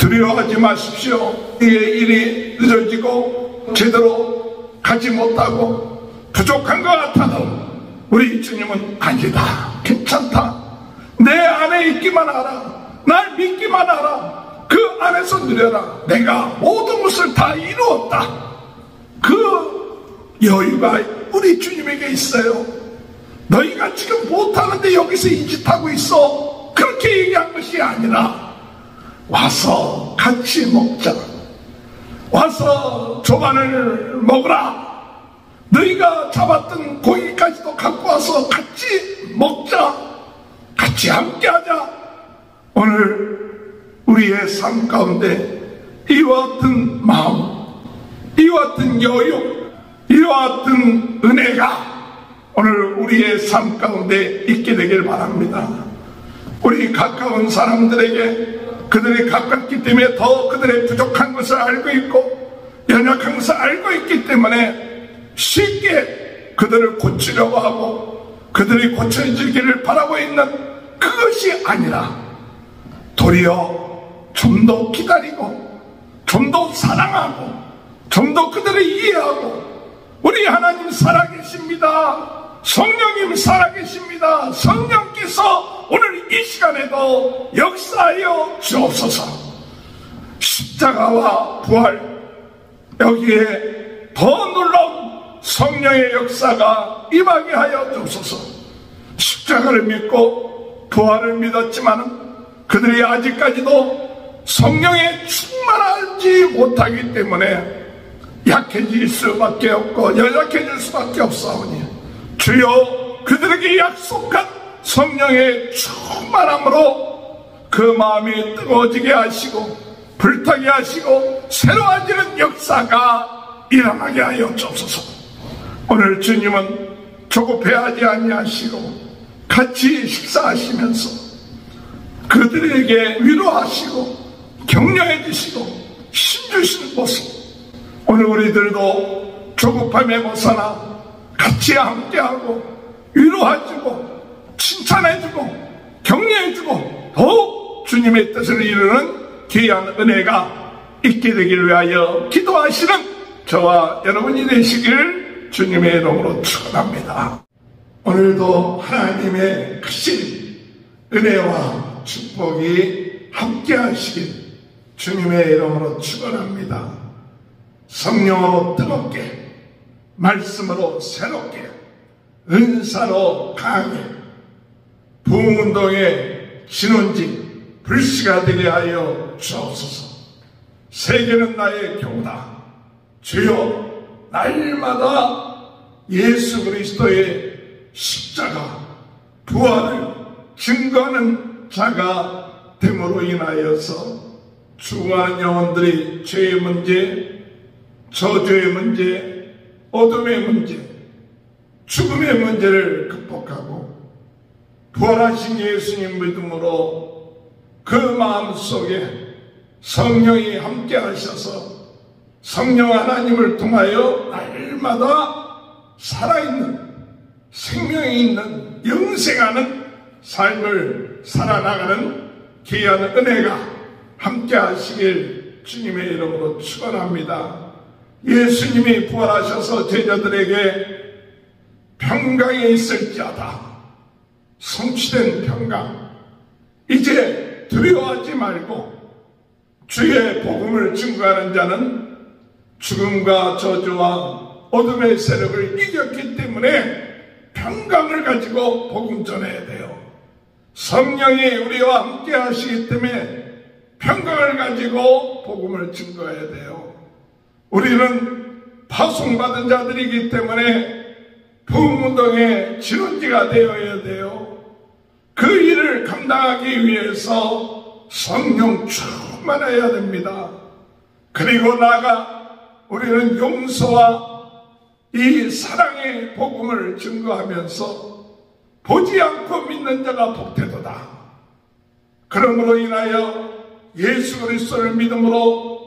두려워하지 마십시오. 이의 일이 늦어지고 제대로 가지 못하고 부족한 것 같아도 우리 주님은 아니다, 괜찮다, 내 안에 있기만 하라, 날 믿기만 하라, 그 안에서 누려라, 내가 모든 것을 다 이루었다. 그 여유가 우리 주님에게 있어요. 너희가 지금 못하는데 여기서 이 짓 하고 있어, 그렇게 얘기한 것이 아니라 와서 같이 먹자, 와서 조반을 먹으라, 너희가 잡았던 고기까지도 갖고 와서 같이 먹자, 같이 함께하자. 오늘 우리의 삶 가운데 이와 같은 마음, 이와 같은 여유, 이와 같은 은혜가 오늘 우리의 삶 가운데 있게 되길 바랍니다. 우리 가까운 사람들에게 그들이 가깝기 때문에 더 그들의 부족한 것을 알고 있고 연약한 것을 알고 있기 때문에 쉽게 그들을 고치려고 하고 그들이 고쳐지기를 바라고 있는 그것이 아니라 도리어 좀 더 기다리고 좀 더 사랑하고 좀 더 그들을 이해하고 우리 하나님 살아계십니다. 성령님 살아계십니다. 성령께서 오늘 이 시간에도 역사하여 주옵소서. 십자가와 부활, 여기에 더 놀라운 성령의 역사가 임하게 하여 주옵소서. 십자가를 믿고 부활을 믿었지만 그들이 아직까지도 성령에 충만하지 못하기 때문에 약해질 수밖에 없고 연약해질 수밖에 없사오니 주여 그들에게 약속한 성령의 충만함으로 그 마음이 뜨거워지게 하시고 불타게 하시고 새로워지는 역사가 일어나게 하여 주옵소서. 오늘 주님은 조급해하지 아니하시고 같이 식사하시면서 그들에게 위로하시고 격려해 주시고 힘주시는 모습, 오늘 우리들도 조급함에 벗어나 같이 함께하고 위로해주고 칭찬해주고 격려해주고 더욱 주님의 뜻을 이루는 귀한 은혜가 있게 되기를 위하여 기도하시는 저와 여러분이 되시길 주님의 이름으로 축원합니다. 오늘도 하나님의 크신 은혜와 축복이 함께하시길 주님의 이름으로 축원합니다. 성령으로 뜨겁게, 말씀으로 새롭게, 은사로 강하게, 부흥운동의 진원지 불씨가 되게 하여 주옵소서. 세계는 나의 교우다. 주여, 날마다 예수 그리스도의 십자가, 부활을 증거하는 자가 됨으로 인하여서 죽어가는 영혼들이 죄의 문제, 저주의 문제, 어둠의 문제, 죽음의 문제를 극복하고 부활하신 예수님 믿음으로 그 마음속에 성령이 함께 하셔서 성령 하나님을 통하여 날마다 살아있는, 생명이 있는, 영생하는 삶을 살아나가는 귀한 은혜가 함께 하시길 주님의 이름으로 축원합니다. 예수님이 부활하셔서 제자들에게 평강에 있을지어다, 성취된 평강, 이제 두려워하지 말고 주의 복음을 증거하는 자는 죽음과 저주와 어둠의 세력을 이겼기 때문에 평강을 가지고 복음 전해야 돼요. 성령이 우리와 함께 하시기 때문에 평강을 가지고 복음을 증거해야 돼요. 우리는 파송받은 자들이기 때문에 부흥운동의 진원지가 되어야 돼요. 그 일을 감당하기 위해서 성령 충만해야 됩니다. 그리고 나아가 우리는 용서와 이 사랑의 복음을 증거하면서 보지 않고 믿는 자가 복되도다. 그러므로 인하여 예수 그리스도를 믿음으로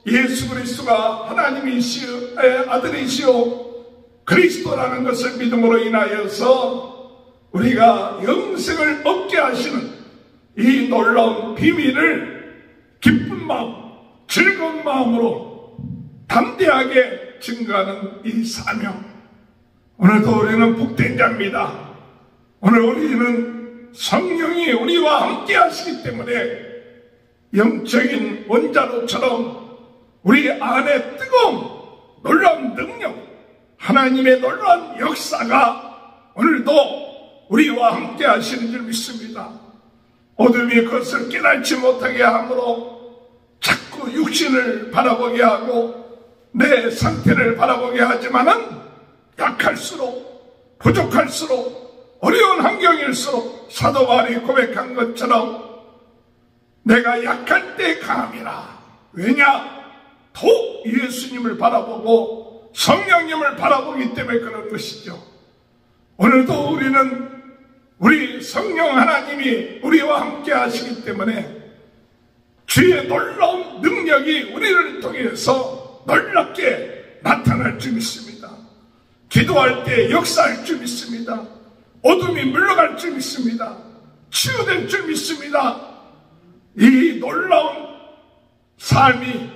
예수 그리스도가 하나님이시여 아들이시오 그리스도라는 것을 믿음으로 인하여서 우리가 영생을 얻게 하시는 이 놀라운 비밀을 기쁜 기쁜 마음, 즐거운 마음으로 담대하게 증거하는 이 사명. 오늘도 우리는 복된 자입니다. 오늘 우리는 성령이 우리와 함께 하시기 때문에 영적인 원자로처럼 우리 안에 뜨거운 놀라운 능력, 하나님의 놀라운 역사가 오늘도 우리와 함께 하시는 줄 믿습니다. 어둠이 그것을 깨닫지 못하게 하므로 자꾸 육신을 바라보게 하고 내 상태를 바라보게 하지만은 약할수록, 부족할수록, 어려운 환경일수록 사도 바울이 고백한 것처럼 내가 약할 때 강함이라. 왜냐? 더욱 예수님을 바라보고 성령님을 바라보기 때문에 그런 것이죠. 오늘도 우리는 우리 성령 하나님이 우리와 함께 하시기 때문에 주의 놀라운 능력이 우리를 통해서 놀랍게 나타날 줄 믿습니다. 기도할 때 역사할 줄 믿습니다. 어둠이 물러갈 줄 믿습니다. 치유될 줄 믿습니다. 이 놀라운 삶이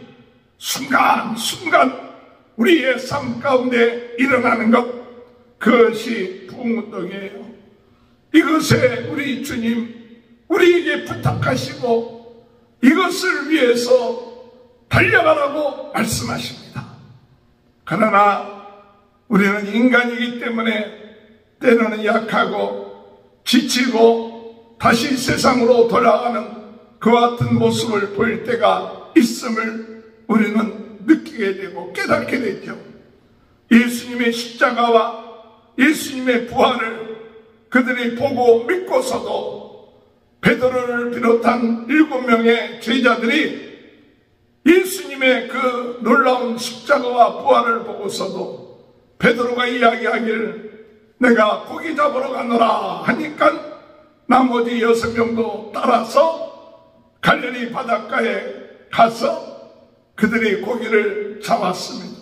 순간순간 우리의 삶 가운데 일어나는 것, 그것이 부흥운동이에요. 이것에 우리 주님 우리에게 부탁하시고 이것을 위해서 달려가라고 말씀하십니다. 그러나 우리는 인간이기 때문에 때로는 약하고 지치고 다시 세상으로 돌아가는 그와 같은 모습을 보일 때가 있음을 우리는 느끼게 되고 깨닫게 되죠. 예수님의 십자가와 예수님의 부활을 그들이 보고 믿고서도 베드로를 비롯한 7명의 제자들이 예수님의 그 놀라운 십자가와 부활을 보고서도 베드로가 이야기하기를 내가 고기 잡으러 가노라 하니까 나머지 6명도 따라서 갈릴리 바닷가에 가서 그들이 고기를 잡았습니다.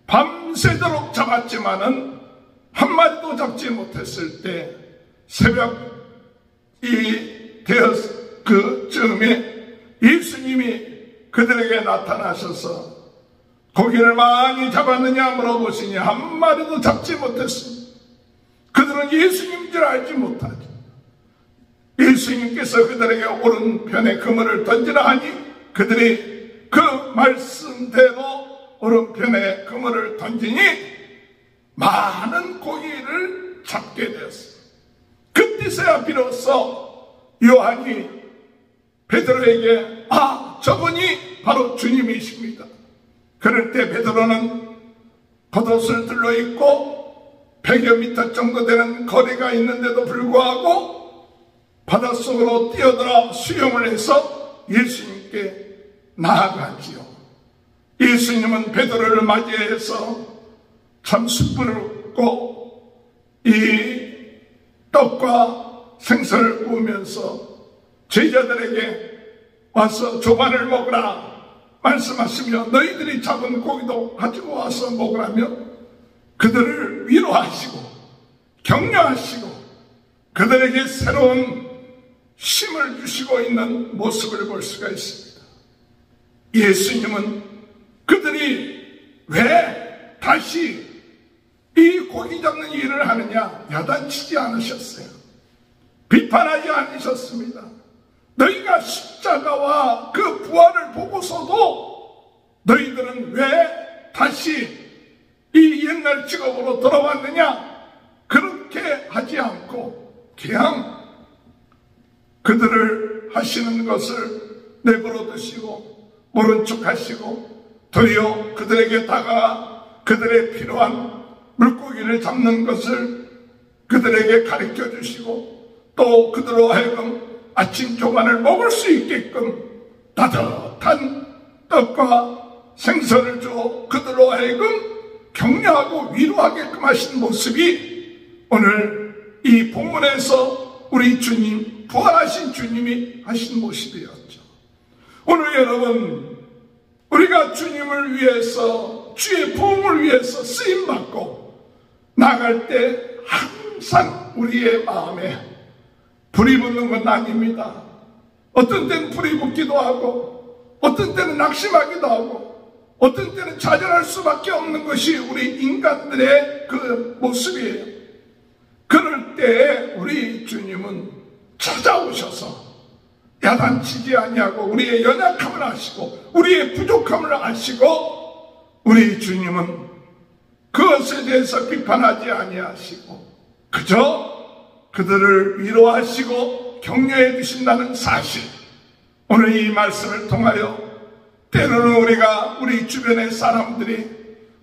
밤새도록 잡았지만은 한 마리도 잡지 못했을 때 새벽이 되었 그쯤에 예수님이 그들에게 나타나셔서 고기를 많이 잡았느냐 물어보시니 한 마리도 잡지 못했습니다. 그들은 예수님인 줄 알지 못하죠. 예수님께서 그들에게 오른편에 그물을 던지라 하니 그들이 그 말씀대로 오른편에 그물을 던지니 많은 고기를 잡게 되었습니다. 그때서야 비로소 요한이 베드로에게 저분이 바로 주님이십니다. 그럴 때 베드로는 겉옷을 둘러입고 100여 미터 정도 되는 거리가 있는데도 불구하고 바닷속으로 뛰어들어 수영을 해서 예수님께 나아가지요. 예수님은 베드로를 맞이해서 참 숯불을 굽고 이 떡과 생선을 구우면서 제자들에게 와서 조반을 먹으라 말씀하시며 너희들이 잡은 고기도 가지고 와서 먹으라며 그들을 위로하시고 격려하시고 그들에게 새로운 힘을 주시고 있는 모습을 볼 수가 있습니다. 예수님은 그들이 왜 다시 이 고기 잡는 일을 하느냐 야단치지 않으셨어요. 비판하지 않으셨습니다. 너희가 십자가와 그 부활을 보고서도 너희들은 왜 다시 이 옛날 직업으로 돌아왔느냐 그렇게 하지 않고 그냥 그들을 하시는 것을 내버려 두시고 모른 척 하시고 도리어 그들에게 다가가 그들의 필요한 물고기를 잡는 것을 그들에게 가르쳐 주시고 또 그들로 하여금 아침 조반을 먹을 수 있게끔 따뜻한 떡과 생선을 주어 그들로 하여금 격려하고 위로하게끔 하신 모습이 오늘 이 본문에서 우리 주님, 부활하신 주님이 하신 모습이었죠. 오늘 여러분, 우리가 주님을 위해서, 주의 부흥을 위해서 쓰임받고 나갈 때 항상 우리의 마음에 불이 붙는 건 아닙니다. 어떤 때는 불이 붙기도 하고 어떤 때는 낙심하기도 하고 어떤 때는 좌절할 수밖에 없는 것이 우리 인간들의 그 모습이에요. 그럴 때 우리 주님은 찾아오셔서 야단치지 아니하고 우리의 연약함을 아시고 우리의 부족함을 아시고 우리 주님은 그것에 대해서 비판하지 아니하시고 그저 그들을 위로하시고 격려해 주신다는 사실, 오늘 이 말씀을 통하여 때로는 우리가 우리 주변의 사람들이,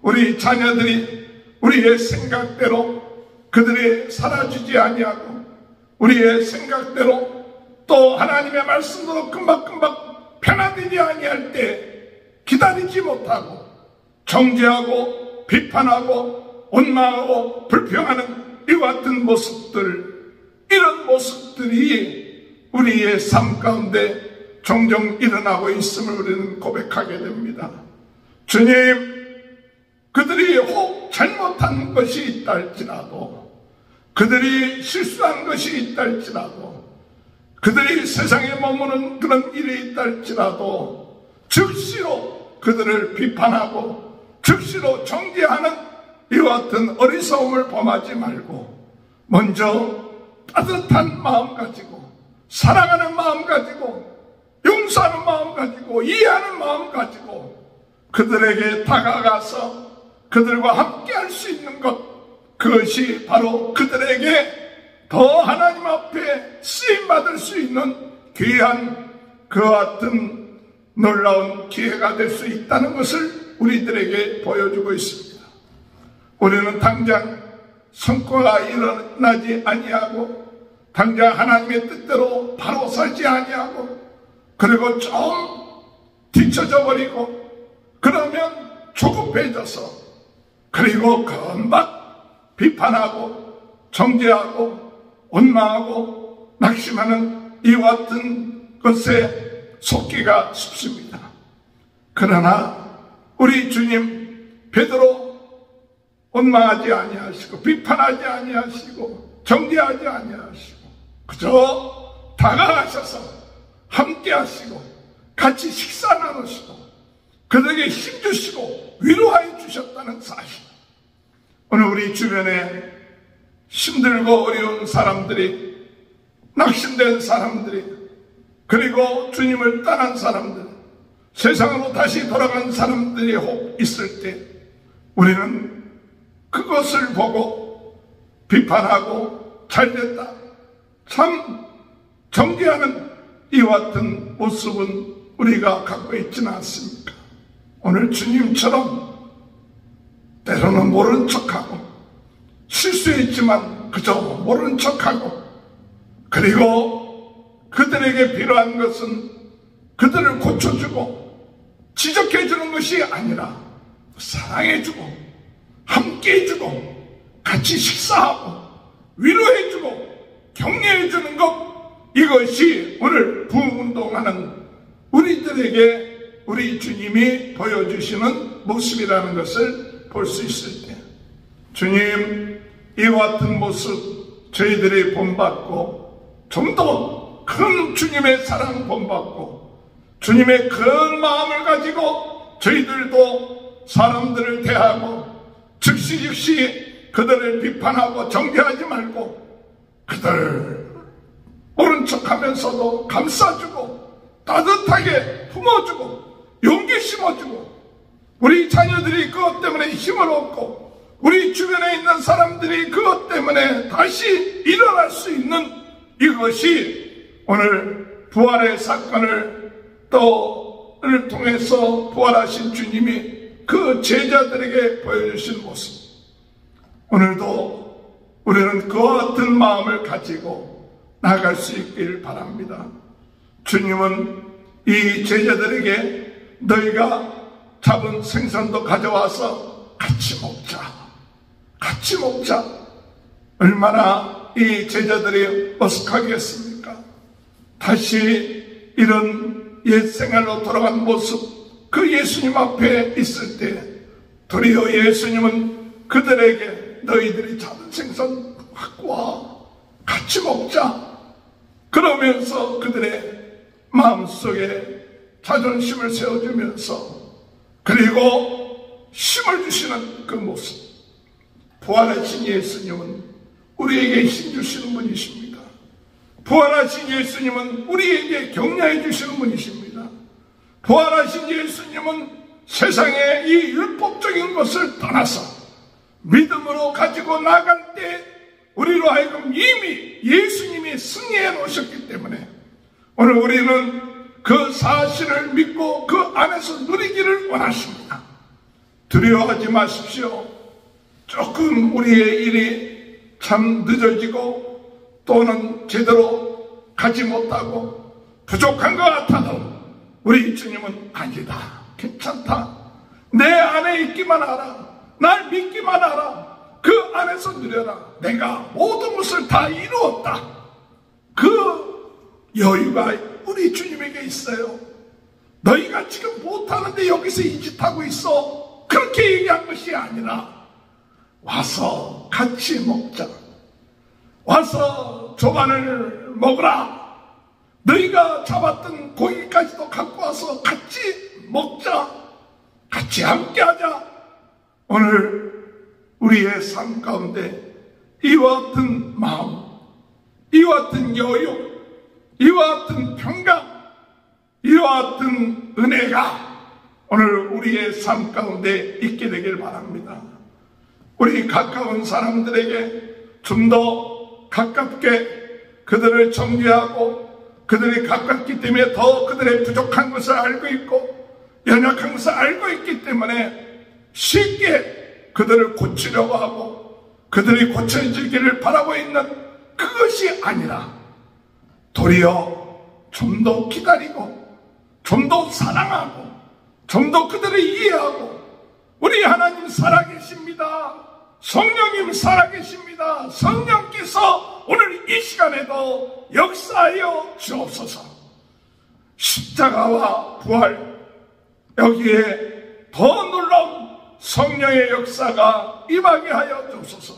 우리 자녀들이 우리의 생각대로 그들이 살아주지 아니하고 우리의 생각대로 또 하나님의 말씀으로 금방금방 변화되지 아니할 때 기다리지 못하고 정죄하고 비판하고 원망하고 불평하는 이와 같은 모습들, 이런 모습들이 우리의 삶 가운데 종종 일어나고 있음을 우리는 고백하게 됩니다. 주님, 그들이 혹 잘못한 것이 있다 할지라도, 그들이 실수한 것이 있다 할지라도, 그들이 세상에 머무는 그런 일이 있다 할지라도 즉시로 그들을 비판하고 즉시로 정죄하는 이와 같은 어리석음을 범하지 말고 먼저 따뜻한 마음 가지고 사랑하는 마음 가지고 용서하는 마음 가지고 이해하는 마음 가지고 그들에게 다가가서 그들과 함께 할 수 있는 것, 그것이 바로 그들에게 더 하나님 앞에 쓰임받을 수 있는 귀한 그와 같은 놀라운 기회가 될 수 있다는 것을 우리들에게 보여주고 있습니다. 우리는 당장 성과가 일어나지 아니하고 당장 하나님의 뜻대로 바로 서지 아니하고 그리고 좀 뒤쳐져 버리고 그러면 조급해져서 그리고 금방 비판하고 정죄하고 원망하고 낙심하는 이와 같은 것에 속기가 쉽습니다. 그러나 우리 주님 베드로 원망하지 아니하시고 비판하지 아니하시고 정죄하지 아니하시고 그저 다가가셔서 함께 하시고 같이 식사 나누시고 그들에게 힘주시고 위로하여 주셨다는 사실, 오늘 우리 주변에 힘들고 어려운 사람들이, 낙심된 사람들이, 그리고 주님을 떠난 사람들, 세상으로 다시 돌아간 사람들이 혹 있을 때 우리는 그것을 보고 비판하고 잘됐다, 참 정죄하는 이와 같은 모습은 우리가 갖고 있지는 않습니까? 오늘 주님처럼 때로는 모른 척하고 실수했지만 그저 모른 척하고 그리고 그들에게 필요한 것은 그들을 고쳐주고 지적해주는 것이 아니라 사랑해주고 함께해주고 같이 식사하고 위로해주고 격려해주는 것, 이것이 오늘 부흥운동하는 우리들에게 우리 주님이 보여주시는 모습이라는 것을 볼 수 있을 때, 주님, 이와 같은 모습 저희들이 본받고 좀 더 큰 주님의 사랑 본받고 주님의 큰 마음을 가지고 저희들도 사람들을 대하고 즉시 그들을 비판하고 정죄하지 말고 그들 모른 척하면서도 감싸주고 따뜻하게 품어주고 용기 심어주고 우리 자녀들이 그것 때문에 힘을 얻고 우리 주변에 있는 사람들이 그것 때문에 다시 일어날 수 있는 이것이 오늘 부활의 사건을 또를 통해서 부활하신 주님이 그 제자들에게 보여주신 모습, 오늘도 우리는 그와 같은 마음을 가지고 나아갈 수 있길 바랍니다. 주님은 이 제자들에게 너희가 잡은 생선도 가져와서 같이 먹자. 얼마나 이 제자들이 어색하겠습니까? 다시 이런 옛 생활로 돌아간 모습, 그 예수님 앞에 있을 때 도리어 예수님은 그들에게 너희들이 잡은 생선 갖고 와, 같이 먹자. 그러면서 그들의 마음속에 자존심을 세워주면서 그리고 힘을 주시는 그 모습, 부활하신 예수님은 우리에게 힘 주시는 분이십니다. 부활하신 예수님은 우리에게 격려해 주시는 분이십니다. 부활하신 예수님은 세상의 이 율법적인 것을 떠나서 믿음으로 가지고 나갈 때 우리로 하여금 이미 예수님이 승리해 놓으셨기 때문에 오늘 우리는 그 사실을 믿고 그 안에서 누리기를 원하십니다. 두려워하지 마십시오. 조금 우리의 일이 참 늦어지고 또는 제대로 가지 못하고 부족한 것 같아도 우리 주님은 아니다. 괜찮다. 내 안에 있기만 하라. 날 믿기만 하라. 그 안에서 누려라. 내가 모든 것을 다 이루었다. 그 여유가 우리 주님에게 있어요. 너희가 지금 못하는데 여기서 이 짓 하고 있어. 그렇게 얘기한 것이 아니라 와서 같이 먹자. 와서 조반을 먹으라. 너희가 잡았던 고기까지도 갖고 와서 같이 먹자. 같이 함께하자. 오늘 우리의 삶 가운데 이와 같은 마음, 이와 같은 여유, 이와 같은 평강, 이와 같은 은혜가 오늘 우리의 삶 가운데 있게 되길 바랍니다. 우리 가까운 사람들에게 좀 더 가깝게 그들을 정죄하고 그들이 가깝기 때문에 더 그들의 부족한 것을 알고 있고 연약한 것을 알고 있기 때문에 쉽게 그들을 고치려고 하고 그들이 고쳐지기를 바라고 있는 그것이 아니라 도리어 좀 더 기다리고 좀 더 사랑하고 좀 더 그들을 이해하고 우리 하나님 살아계십니다. 성령님 살아계십니다. 성령께서 오늘 이 시간에도 역사하여 주옵소서. 십자가와 부활, 여기에 더 놀라운 성령의 역사가 임하게 하여 주옵소서.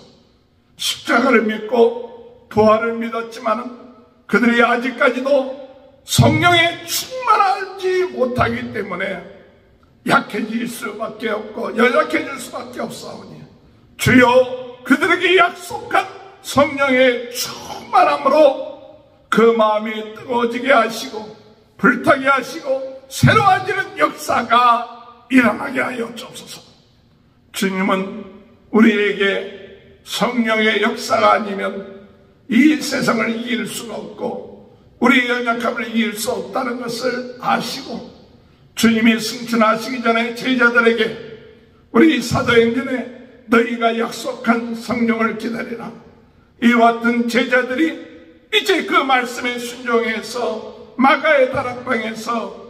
십자가를 믿고 부활을 믿었지만 그들이 아직까지도 성령에 충만하지 못하기 때문에 약해질 수밖에 없고 연약해질 수밖에 없사오니 주여 그들에게 약속한 성령의 충만함으로 그 마음이 뜨거워지게 하시고 불타게 하시고 새로워지는 역사가 일어나게 하여 주옵소서. 주님은 우리에게 성령의 역사가 아니면 이 세상을 이길 수가 없고 우리의 연약함을 이길 수 없다는 것을 아시고 주님이 승천하시기 전에 제자들에게 우리 사도행전에 너희가 약속한 성령을 기다리라. 이와 같은 제자들이 이제 그 말씀에 순종해서 마가의 다락방에서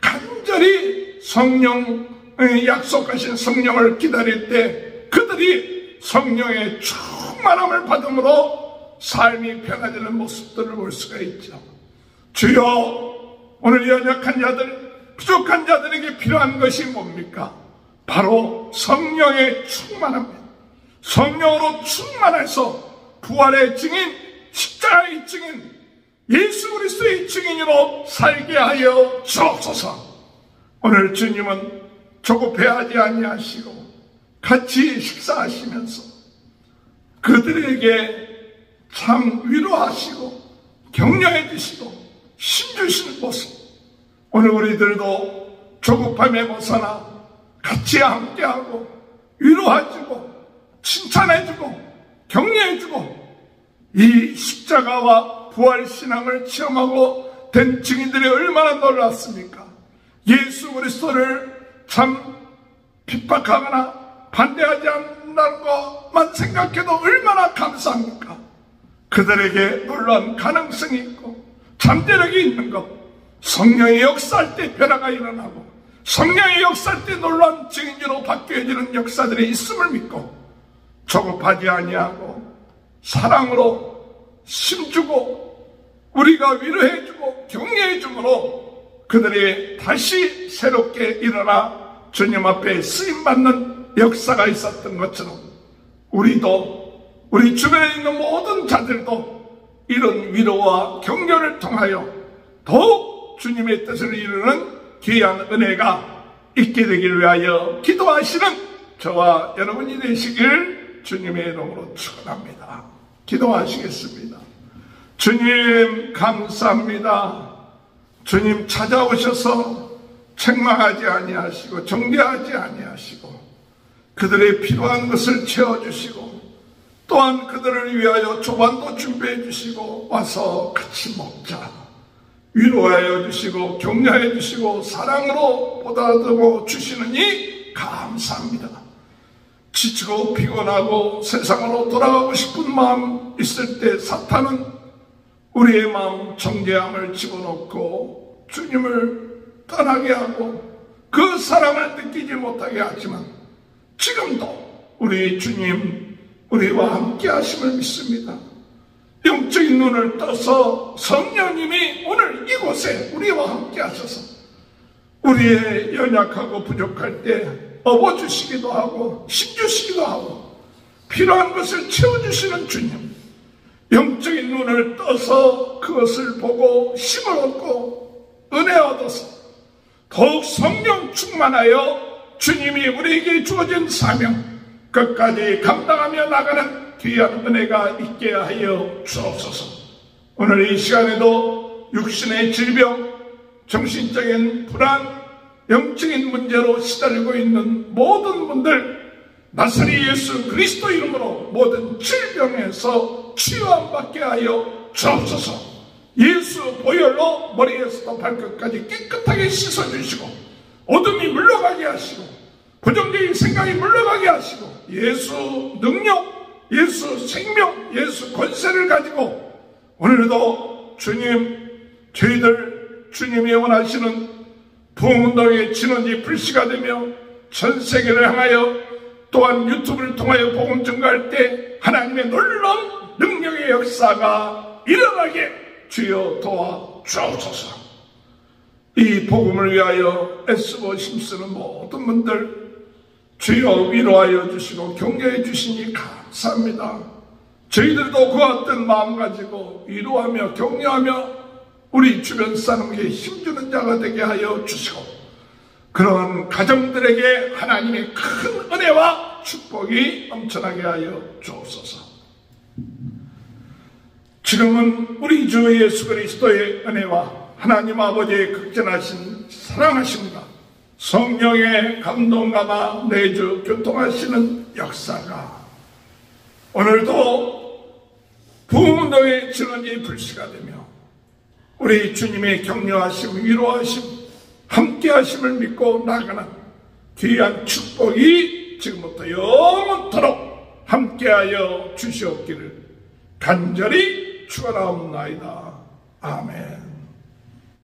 간절히 성령의 약속하신 성령을 기다릴 때 그들이 성령의 충만함을 받음으로 삶이 변화되는 모습들을 볼 수가 있죠. 주여 오늘 연약한 자들 부족한 자들에게 필요한 것이 뭡니까? 바로 성령의 충만함입니다. 성령으로 충만해서 부활의 증인, 십자가의 증인, 예수 그리스도의 증인으로 살게 하여 주옵소서. 오늘 주님은 조급해하지 아니하시고 같이 식사하시면서 그들에게 참 위로하시고 격려해 주시고 힘 주시는 모습, 오늘 우리들도 조급함에 벗어나 같이 함께하고 위로해주고 칭찬해주고 격려해주고 이 십자가와 부활신앙을 체험하고 된 증인들이 얼마나 놀랐습니까? 예수 그리스도를 참 핍박하거나 반대하지 않는다는 것만 생각해도 얼마나 감사합니까? 그들에게 놀라운 가능성이 있고 잠재력이 있는 것, 성령의 역사할 때 변화가 일어나고 성령의 역사할 때 놀라운 증인으로 바뀌어지는 역사들이 있음을 믿고 조급하지 아니하고 사랑으로 힘주고 우리가 위로해주고 격려해줌으로 그들이 다시 새롭게 일어나 주님 앞에 쓰임받는 역사가 있었던 것처럼 우리도 우리 주변에 있는 모든 자들도 이런 위로와 격려를 통하여 더욱 주님의 뜻을 이루는 귀한 은혜가 있게 되길 위하여 기도하시는 저와 여러분이 되시길 주님의 이름으로 축원합니다. 기도하시겠습니다. 주님 감사합니다. 주님 찾아오셔서 책망하지 아니하시고 정죄하지 아니하시고 그들의 필요한 것을 채워주시고 또한 그들을 위하여 조반도 준비해 주시고 와서 같이 먹자 위로하여 주시고 격려해 주시고 사랑으로 보다듬어 주시느니 감사합니다. 지치고 피곤하고 세상으로 돌아가고 싶은 마음 있을 때 사탄은 우리의 마음 정죄함을 집어넣고 주님을 떠나게 하고 그 사랑을 느끼지 못하게 하지만 지금도 우리 주님 우리와 함께 하심을 믿습니다. 영적인 눈을 떠서 성령님이 오늘 이곳에 우리와 함께 하셔서 우리의 연약하고 부족할 때 업어주시기도 하고 힘주시기도 하고 필요한 것을 채워주시는 주님, 영적인 눈을 떠서 그것을 보고 힘을 얻고 은혜 얻어서 더욱 성령 충만하여 주님이 우리에게 주어진 사명 끝까지 감당하며 나가는 귀한 은혜가 있게 하여 주옵소서. 오늘 이 시간에도 육신의 질병, 정신적인 불안, 영적인 문제로 시달리고 있는 모든 분들 나사렛 예수 그리스도 이름으로 모든 질병에서 치유함 받게 하여 주옵소서. 예수 보혈로 머리에서부터 발끝까지 깨끗하게 씻어주시고 어둠이 물러가게 하시고 부정적인 생각이 물러가게 하시고 예수 능력, 예수 생명, 예수 권세를 가지고 오늘도 주님 저희들 주님이 원하시는 부흥운동의 진원이 불씨가 되며 전 세계를 향하여 또한 유튜브를 통하여 복음 전가할 때 하나님의 놀라운 능력의 역사가 일어나게 주여 도와 주옵소서. 이 복음을 위하여 애쓰고 힘쓰는 모든 분들 주여 위로하여 주시고 격려해 주시니 감사합니다. 저희들도 그와 같은 마음 가지고 위로하며 격려하며 우리 주변 사람에게 힘주는 자가 되게 하여 주시고 그런 가정들에게 하나님의 큰 은혜와 축복이 넘쳐나게 하여 주옵소서. 지금은 우리 주 예수 그리스도의 은혜와 하나님 아버지의 극진하신 사랑하심과 성령의 감동감화 내주 교통하시는 역사가 오늘도 부흥운동의 진원이 불씨가 되며 우리 주님의 격려하심, 위로하심, 함께하심을 믿고 나가는 귀한 축복이 지금부터 영원토록 함께하여 주시옵기를 간절히 축원하옵나이다. 아멘.